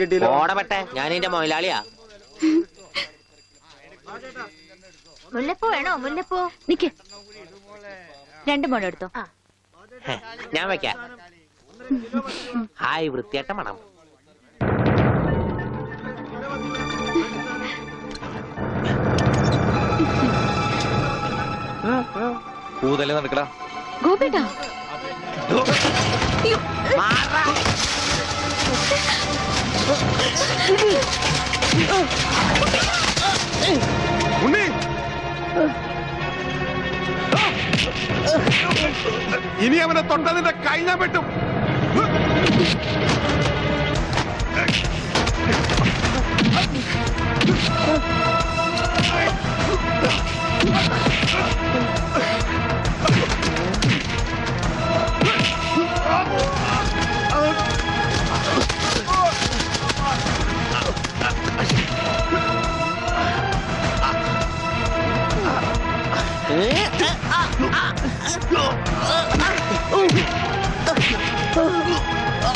കിട്ടിയില്ല. ഓടപെട്ടെ, ഞാൻ എന്റെ മൊയിലാളിയാ. മുല്ലപ്പൂ വേണോ? മുല്ലപ്പൂ നിക്ക്, 2 മുഴം എടുത്തോ. ഞാൻ വെക്കാം. ഹായ്, വൃത്തിയായിട്ട മണം. പൂതല്ലേ നടക്കടാ ഗോപേട്ടാ. ഉണ്ണി, ഇനി അവനെ തൊട്ടതിന്റെ കൈ ഞാൻ വെട്ടും.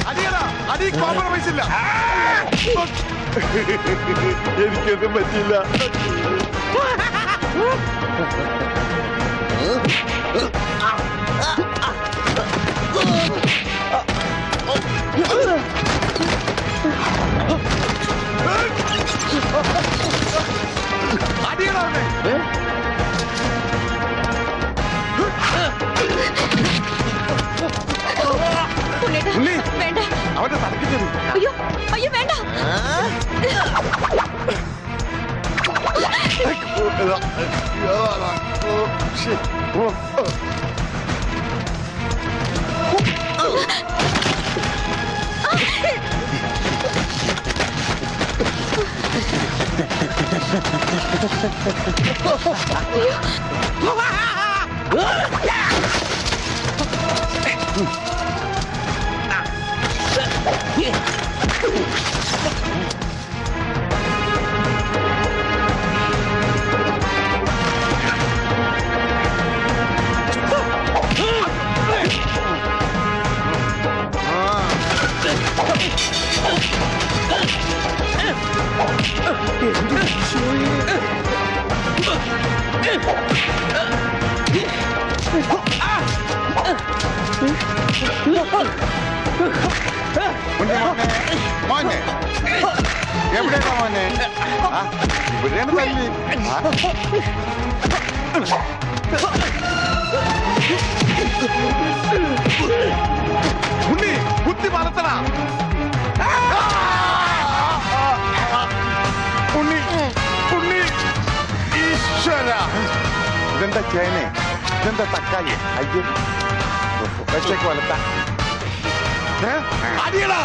അടിയടാ, അടി കോംപ്രമൈസ് ഇല്ല. എനിക്കൊന്നും പറ്റില്ല. അടിയടാ അവനെ. വേണ്ട, അവന്റെ തലക്ക് തരും. അയ്യോ അയ്യോ വേണ്ട. മോനെ, എവിടെയാ മോനെ? ഇവിടെയാണ് തല്ലി. ഉണ്ണി, ബുദ്ധി വളർത്തണ. ഉണ്ണി, ഉണ്ണി, ഈശ്വര. ഇതെന്താ ചേനെ? ഇതെന്താ തക്കാളി? അയ്യോ, വെച്ചേക്ക് വളർത്ത. അടിയടാ.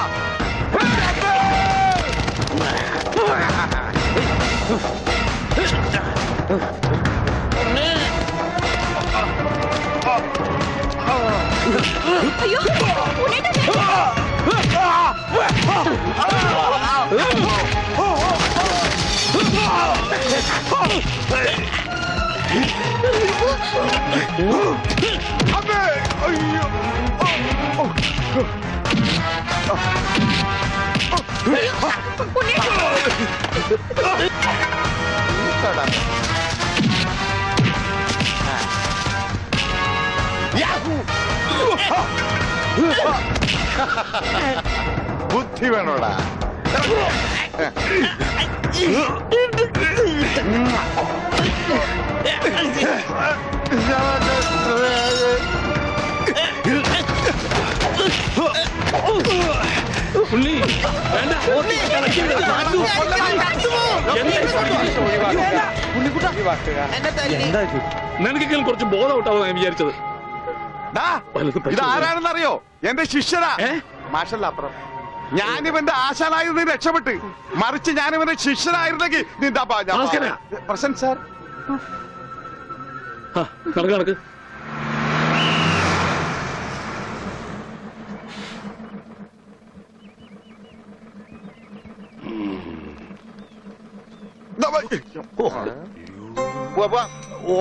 അയ്യോ ബുദ്ധി വേണോടാ. നിനക്കെങ്കിലും കുറച്ച് ബോധം ഔട്ടാവും ഞാൻ വിചാരിച്ചത്. ഇതാരാണെന്നറിയോ? എന്റെ ശിഷ്യനാ. മാഷല്ല അപ്പുറം. ഞാനിവന്റെ ആശാനായിരുന്നു രക്ഷപ്പെട്ട്. മറിച്ച് ഞാനിവന്റെ ശിഷ്യനായിരുന്നെങ്കിൽ നിന്റെ പ്രസന്റ് സാർ. കണക്ക്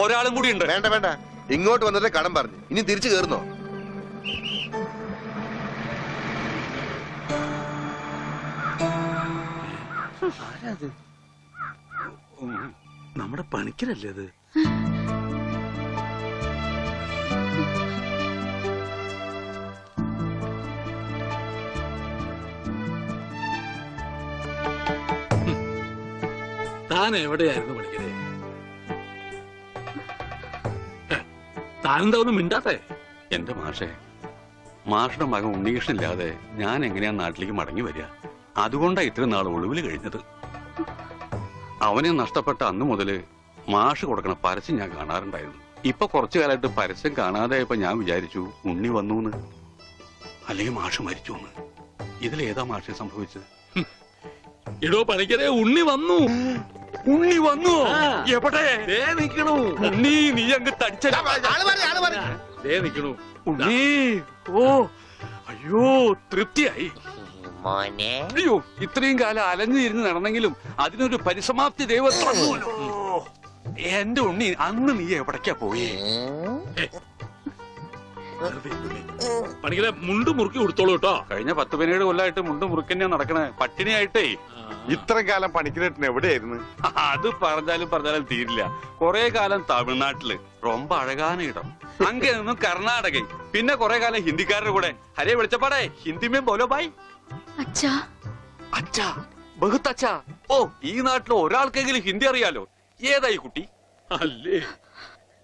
ഒരാളും കൂടി ഉണ്ട്. വേണ്ട വേണ്ട, ഇങ്ങോട്ട് വന്നിട്ട് കടം പറഞ്ഞു. ഇനി തിരിച്ചു കയറുന്നോ? നമ്മുടെ പണിക്കരല്ലേ അത്? താൻ എവിടെയായിരുന്നു പണിക്കരെ? താനെന്താ ഒന്നും മിണ്ടാത്തെ? എന്റെ മാഷുടെ മകൻ ഉണ്ണികൃഷ്ണനില്ലാതെ ഞാൻ എങ്ങനെയാ നാട്ടിലേക്ക് മടങ്ങി വരിക? അതുകൊണ്ടാ ഇത്രയും നാൾ ഒളിവിൽ കഴിഞ്ഞത്. അവനെ നഷ്ടപ്പെട്ട അന്ന് മുതല് മാഷ് കൊടുക്കണ പരസ്യം ഞാൻ കാണാറുണ്ടായിരുന്നു. ഇപ്പൊ കുറച്ചു കാലമായിട്ട് പരസ്യം കാണാതായപ്പോ ഞാൻ വിചാരിച്ചു ഉണ്ണി വന്നൂന്ന്, അല്ലെങ്കിൽ മാഷ് മരിച്ചു എന്ന്. ഇതിലേതാ മാഷ് സംഭവിച്ചത്? ഇടോ പണിക്കരെ, ഉണ്ണി വന്നു. ഉണ്ണി വന്നു? ആ. എവിടെ? ദേ നിക്കണു. ഉണ്ണി, നീ അങ്ങ് തടിച്ച ദേ നിക്കണു. ഉണ്ണി. ഓ അയ്യോ, തൃപ്തിയായി. മോനെ അയ്യോ, ഇത്രയും കാലം അലഞ്ഞിരുന്ന് നടന്നെങ്കിലും അതിനൊരു പരിസമാപ്തി ദൈവം തന്നൂലോ. എന്റെ ഉണ്ണി, അന്ന് നീ എവിടേക്കാ പോയി? പണിക്കരെ, മുണ്ട് മുറുക്കി കൊടുത്തോളൂ കേട്ടോ. കഴിഞ്ഞ 10-17 കൊല്ലമായിട്ട് മുണ്ട് മുറുക്കന്നെയാ നടക്കണേ, പട്ടിണിയായിട്ടേ. ഇത്രയും കാലം പണിക്കരേട്ടൻ എവിടെയായിരുന്നു? അത് പറഞ്ഞാലും തീരില്ല. കൊറേ കാലം തമിഴ്നാട്ടില് ரொம்ப അഴകാന ഇടം, അങ്ങ നിന്നും കർണാടക, പിന്നെ കൊറേ കാലം ഹിന്ദിക്കാരുടെ കൂടെ. ഹരേ വിളിച്ചപ്പാടേ, ഹിന്ദിമേ ബോലോ ബായ്. അച്ഛാ, അച്ഛാ, ബഹുത്ത് അച്ഛാ. ഓ, ഈ നാട്ടിൽ ഒരാൾക്കെങ്കിലും ഹിന്ദി അറിയാലോ. ഏതായി കുട്ടി? അല്ലേ,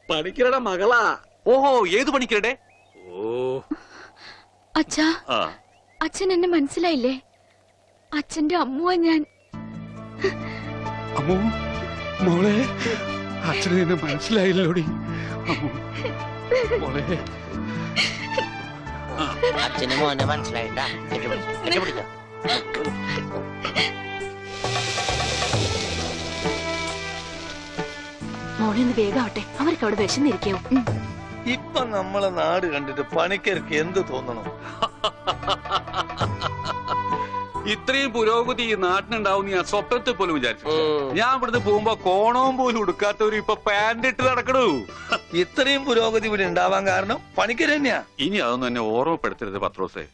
പണിക്കരുടെ മകളാ. ഓഹോ, ഏത് പണിക്കരുടെ? ഓ, അച്ഛാ, ആ, അച്ഛൻ എന്നെ മനസ്സിലായില്ലേ? അച്ഛന്റെ അമ്മുവാ ഞാൻ. അമ്മോ, മോളെ, അച്ഛനെ എന്നെ മനസ്സിലായില്ലോടി. അമ്മോ, മോളെ. അച്ഛന് മോനെ മനസ്സിലായിട്ടാ. കെട്ടിപ്പിടിച്ചോ. മോളെ ഒന്ന് വേഗാവട്ടെ, അവർക്ക് അവിടെ വിശന്നിരിക്കാവും. ഇപ്പൊ നമ്മളെ നാട് കണ്ടിട്ട് പണിക്കർക്ക് എന്ത് തോന്നണം? ഇത്രയും പുരോഗതി ഈ നാട്ടിനുണ്ടാവും ഞാൻ സ്വപ്നത്തിൽ പോലും വിചാരിച്ചു. ഞാൻ ഇവിടുന്ന് പോകുമ്പോ കോണവും പോലും ഉടുക്കാത്തവര് ഇപ്പൊ പാന്റ് ഇട്ട് നടക്കണു. ഇത്രയും പുരോഗതി ഇവിടെ ഉണ്ടാവാൻ കാരണം പണിക്കർ തന്നെയാ. ഇനി അതൊന്നും എന്നെ ഓർമ്മപ്പെടുത്തരുത് പത്രോസേ.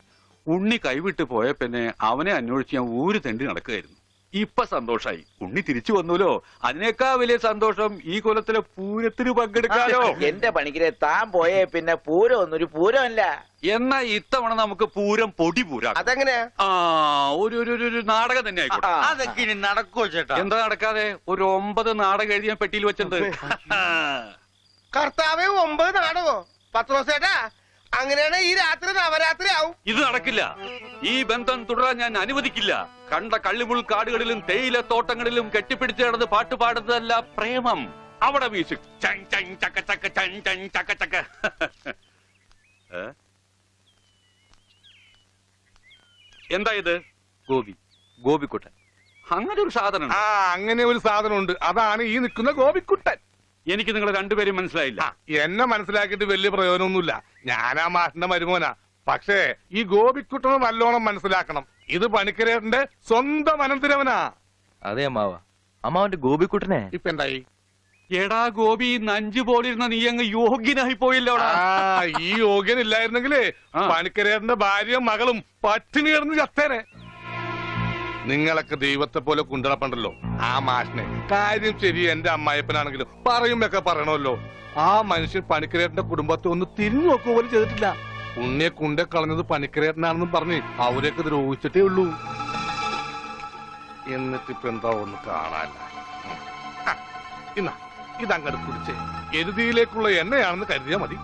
ഉണ്ണി കൈവിട്ട് പോയ പിന്നെ അവനെ അന്വേഷിച്ച് ഞാൻ ഊര് തെണ്ടി നടക്കുകയായിരുന്നു. ഇപ്പൊ സന്തോഷായി, ഉണ്ണി തിരിച്ചു വന്നൂലോ. അതിനേക്കാ വലിയ സന്തോഷം ഈ കൊല്ലത്തിലെ പൂരത്തിന് പങ്കെടുക്കാലോ. എന്റെ പണിക്കരെ, താൻ പോയേ പിന്നെ പൂരം ഒന്നൊരു പൂരമല്ല. എന്നാ ഇത്തവണ നമുക്ക് പൂരം പൊടി പൂരാ. അതെങ്ങനെയാ? ആ, ഒരു നാടകം തന്നെ ആയിക്കോട്ടെ. അതൊക്കെ ഇനി നടക്കോ ചേട്ടാ? എന്താ നടക്കാതെ? ഒരു 9 നാടകം എഴുതി ഞാൻ പെട്ടിയിൽ വെച്ചിട്ടുണ്ട്. കർത്താവേ, 9 നാടകോ? പത്രോസേട്ടാ, അങ്ങനെയാണ് ഈ രാത്രി നവരാത്രി ആവും. ഇത് നടക്കില്ല. ഈ ബന്ധം തുടരാൻ ഞാൻ അനുവദിക്കില്ല. കണ്ട കള്ളിമുൾ കാടുകളിലും തേയില തോട്ടങ്ങളിലും കെട്ടിപ്പിടിച്ച് കിടന്ന് പാട്ട് പാടുന്നതല്ല പ്രേമം. അവിടെ മ്യൂസിക് ചങ് ചങ് ചക്ക ചക്ക ചങ് ചങ് ചക്ക ചക്ക. എന്താ ഇത്? ഗോപിക്കുട്ടൻ. അങ്ങനെ ഒരു സാധനം ആ, അങ്ങനെ ഒരു സാധനമുണ്ട്. അതാണ് ഈ നിൽക്കുന്ന ഗോപിക്കുട്ടൻ. എനിക്ക് നിങ്ങൾ രണ്ടുപേരും മനസ്സിലായില്ല. എന്നെ മനസ്സിലാക്കിയിട്ട് വലിയ പ്രയോജനമൊന്നുമില്ല. ഞാനാ മാഷിന്റെ മരുമോനാ. പക്ഷേ ഈ ഗോപിക്കുട്ടനെ നല്ലോണം മനസ്സിലാക്കണം. ഇത് പണിക്കരേട്ടന്റെ സ്വന്തം അനന്തരവനാ. അതെ അമ്മാവ, അമ്മാവന്റെ ഗോപിക്കുട്ടനെ ഇപ്പൊ എന്തായി? എടാ ഗോപി, നഞ്ചു പോലിരുന്ന നീ അങ്ങ് യോഗ്യനായി പോയില്ലോ. ഈ യോഗ്യൻ ഇല്ലായിരുന്നെങ്കിലേ പണിക്കരേട്ടന്റെ ഭാര്യയും മകളും പട്ടിണി കിടന്ന് ചത്തേനെ. നിങ്ങളൊക്കെ ദൈവത്തെ പോലെ കുണ്ടളപ്പണ്ടല്ലോ ആ മാഷിനെ. കാര്യം ശരി, എന്റെ അമ്മായപ്പനാണെങ്കിലും പറയുമ്പൊക്കെ പറയണമല്ലോ. ആ മനുഷ്യൻ പണിക്കരേട്ടന്റെ കുടുംബത്തെ ഒന്ന് തിരിഞ്ഞു നോക്കുക പോലും ചെയ്തിട്ടില്ല. ഉണ്ണിയെ കുണ്ടെ കളഞ്ഞത് പണിക്കരേട്ടനാണെന്നും പറഞ്ഞ് അവരെയൊക്കെ ദ്രോഹിച്ചിട്ടേ ഉള്ളൂ. എന്നിട്ടിപ്പോ എന്താ ഒന്ന് കാണാല്ല. ഇന്നാ ഇതങ്ങട് കുടിച്ചേ. എരുതിയിലേക്കുള്ള എണ്ണയാണെന്ന് കരുതിയാ മതി.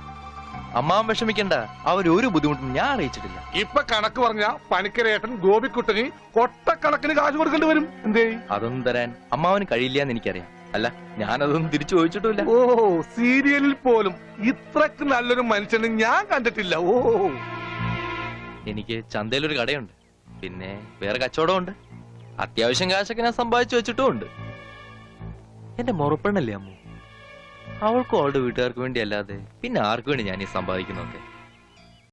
അമ്മാവൻ വിഷമിക്കണ്ട, അവരൊരു ബുദ്ധിമുട്ടും ഞാൻ അറിയിച്ചിട്ടില്ല. ഇപ്പൊ കണക്ക് പറഞ്ഞ പണിക്കരേട്ടൻ ഗോപിക്കുട്ടന് കൊട്ടക്കണക്കിന് കാശ് കൊടുക്കേണ്ടി വരും. എന്തേ? അതൊന്നും തരാൻ അമ്മാവന് കഴിയില്ല എന്ന് എനിക്കറിയാം. അല്ല, ഞാനതൊന്നും തിരിച്ചു ചോദിച്ചിട്ടില്ല. ഓ, സീരിയലിൽ പോലും ഇത്രക്ക് നല്ലൊരു മനുഷ്യനെ ഞാൻ കണ്ടിട്ടില്ല. ഓ, എനിക്ക് ചന്തയിലൊരു കടയുണ്ട്, പിന്നെ വേറെ കച്ചവടമുണ്ട്. അത്യാവശ്യം കാശൊക്കെ ഞാൻ സമ്പാദിച്ചു വെച്ചിട്ടും ഉണ്ട്. എന്റെ മുറപ്പെണ്ണല്ലേ അമ്മു, അവൾക്കും അവളുടെ വീട്ടുകാർക്ക് വേണ്ടി അല്ലാതെ പിന്നെ ആർക്കു വേണ്ടി ഞാൻ ഈ സമ്പാദിക്കുന്നൊക്കെ.